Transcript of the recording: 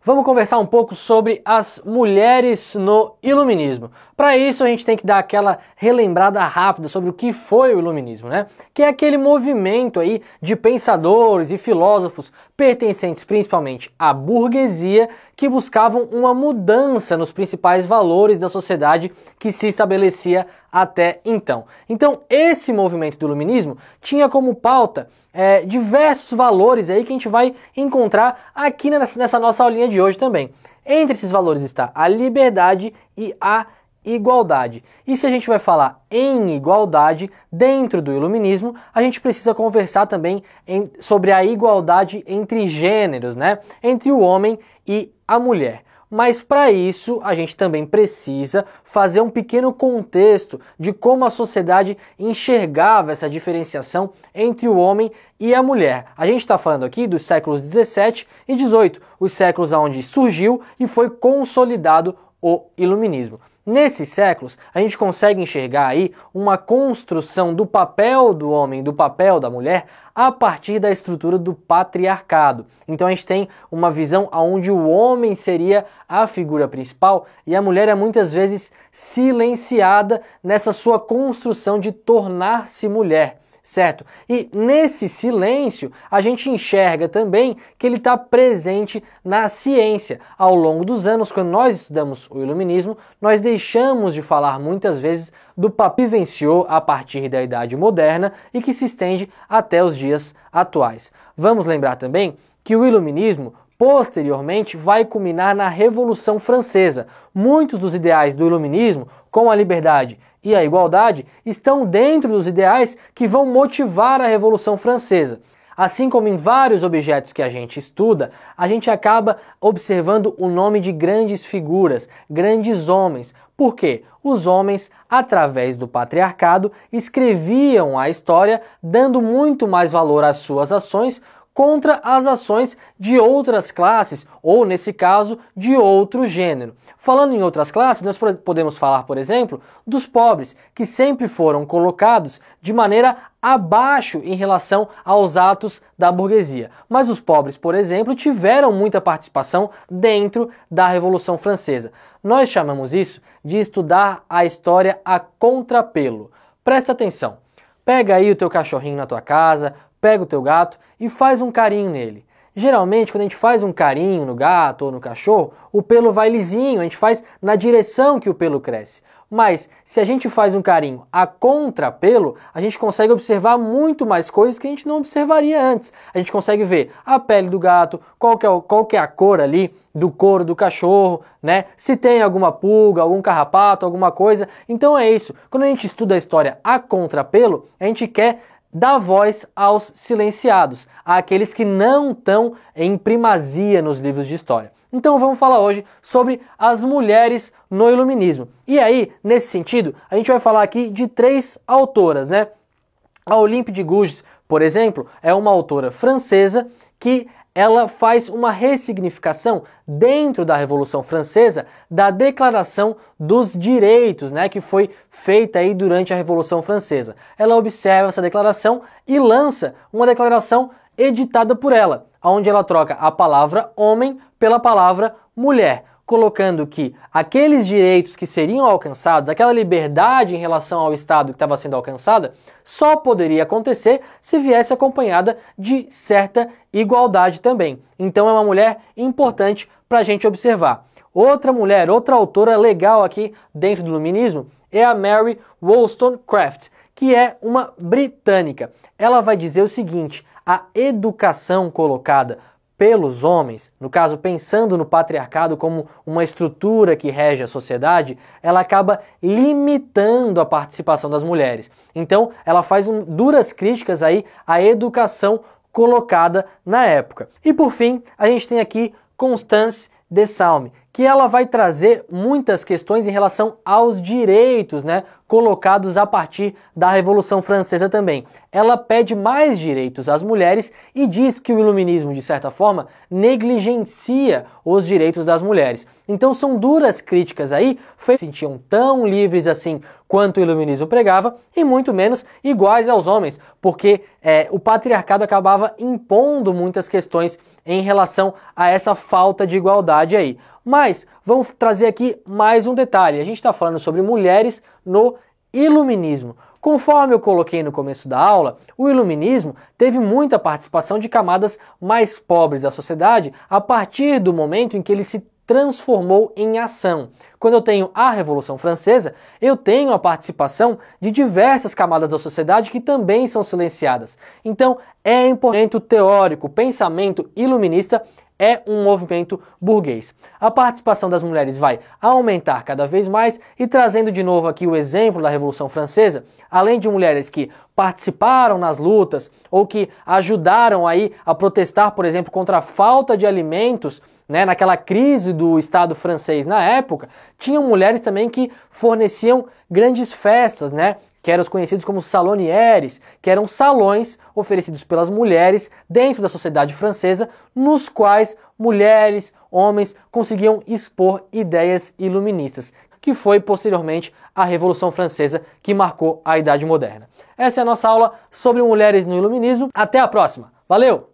Vamos conversar um pouco sobre as mulheres no iluminismo. Para isso a gente tem que dar aquela relembrada rápida sobre o que foi o iluminismo, né? Que é aquele movimento aí de pensadores e filósofos pertencentes principalmente à burguesia que buscavam uma mudança nos principais valores da sociedade que se estabelecia até então. Então esse movimento do iluminismo tinha como pauta diversos valores aí que a gente vai encontrar aqui nessa nossa aulinha de hoje também. Entre esses valores está a liberdade e a igualdade. E se a gente vai falar em igualdade dentro do iluminismo, a gente precisa conversar também sobre a igualdade entre gêneros, né? Entre o homem e a mulher. Mas para isso a gente também precisa fazer um pequeno contexto de como a sociedade enxergava essa diferenciação entre o homem e a mulher. A gente está falando aqui dos séculos 17 e 18, os séculos onde surgiu e foi consolidado o iluminismo. Nesses séculos, a gente consegue enxergar aí uma construção do papel do homem, do papel da mulher, a partir da estrutura do patriarcado. Então a gente tem uma visão onde o homem seria a figura principal e a mulher é muitas vezes silenciada nessa sua construção de tornar-se mulher. Certo? E nesse silêncio a gente enxerga também que ele está presente na ciência. Ao longo dos anos, quando nós estudamos o iluminismo, nós deixamos de falar muitas vezes do papel que vivenciou a partir da Idade Moderna e que se estende até os dias atuais. Vamos lembrar também que o iluminismo posteriormente vai culminar na Revolução Francesa. Muitos dos ideais do iluminismo, como a liberdade e a igualdade, estão dentro dos ideais que vão motivar a Revolução Francesa. Assim como em vários objetos que a gente estuda, a gente acaba observando o nome de grandes figuras, grandes homens. Por quê? Os homens, através do patriarcado, escreviam a história, dando muito mais valor às suas ações contra as ações de outras classes, ou nesse caso, de outro gênero. Falando em outras classes, nós podemos falar, por exemplo, dos pobres, que sempre foram colocados de maneira abaixo em relação aos atos da burguesia. Mas os pobres, por exemplo, tiveram muita participação dentro da Revolução Francesa. Nós chamamos isso de estudar a história a contrapelo. Presta atenção. Pega aí o teu cachorrinho na tua casa, pega o teu gato e faz um carinho nele. Geralmente, quando a gente faz um carinho no gato ou no cachorro, o pelo vai lisinho, a gente faz na direção que o pelo cresce. Mas, se a gente faz um carinho a contrapelo, a gente consegue observar muito mais coisas que a gente não observaria antes. A gente consegue ver a pele do gato, qual que é a cor ali do couro do cachorro, né? Se tem alguma pulga, algum carrapato, alguma coisa. Então é isso. Quando a gente estuda a história a contrapelo, a gente quer dá voz aos silenciados, àqueles que não estão em primazia nos livros de história. Então vamos falar hoje sobre as mulheres no iluminismo. E aí, nesse sentido, a gente vai falar aqui de 3 autoras, né? A Olympe de Gouges, por exemplo, é uma autora francesa que ela faz uma ressignificação dentro da Revolução Francesa da Declaração dos Direitos, né, que foi feita aí durante a Revolução Francesa. Ela observa essa declaração e lança uma declaração editada por ela, onde ela troca a palavra homem pela palavra mulher, colocando que aqueles direitos que seriam alcançados, aquela liberdade em relação ao Estado que estava sendo alcançada, só poderia acontecer se viesse acompanhada de certa igualdade também. Então é uma mulher importante para a gente observar. Outra mulher, outra autora legal aqui dentro do iluminismo é a Mary Wollstonecraft, que é uma britânica. Ela vai dizer o seguinte: a educação colocada pelos homens, no caso pensando no patriarcado como uma estrutura que rege a sociedade, ela acaba limitando a participação das mulheres. Então, ela faz duras críticas aí à educação colocada na época. E por fim, a gente tem aqui Constance de Salme, que ela vai trazer muitas questões em relação aos direitos, né, colocados a partir da Revolução Francesa também. Ela pede mais direitos às mulheres e diz que o iluminismo, de certa forma, negligencia os direitos das mulheres. Então são duras críticas aí, se sentiam tão livres assim quanto o iluminismo pregava e muito menos iguais aos homens, porque o patriarcado acabava impondo muitas questões em relação a essa falta de igualdade aí. Mas vamos trazer aqui mais um detalhe. A gente está falando sobre mulheres no Iluminismo. Conforme eu coloquei no começo da aula, o Iluminismo teve muita participação de camadas mais pobres da sociedade a partir do momento em que ele se transformou em ação. Quando eu tenho a Revolução Francesa, eu tenho a participação de diversas camadas da sociedade que também são silenciadas. Então, é importante teórico, o pensamento iluminista é um movimento burguês. A participação das mulheres vai aumentar cada vez mais e trazendo de novo aqui o exemplo da Revolução Francesa, além de mulheres que participaram nas lutas ou que ajudaram aí a protestar, por exemplo, contra a falta de alimentos, né, naquela crise do Estado francês na época, tinham mulheres também que forneciam grandes festas, né, que eram os conhecidos como salonières, que eram salões oferecidos pelas mulheres dentro da sociedade francesa, nos quais mulheres, homens conseguiam expor ideias iluministas, que foi posteriormente a Revolução Francesa que marcou a Idade Moderna. Essa é a nossa aula sobre mulheres no Iluminismo. Até a próxima. Valeu!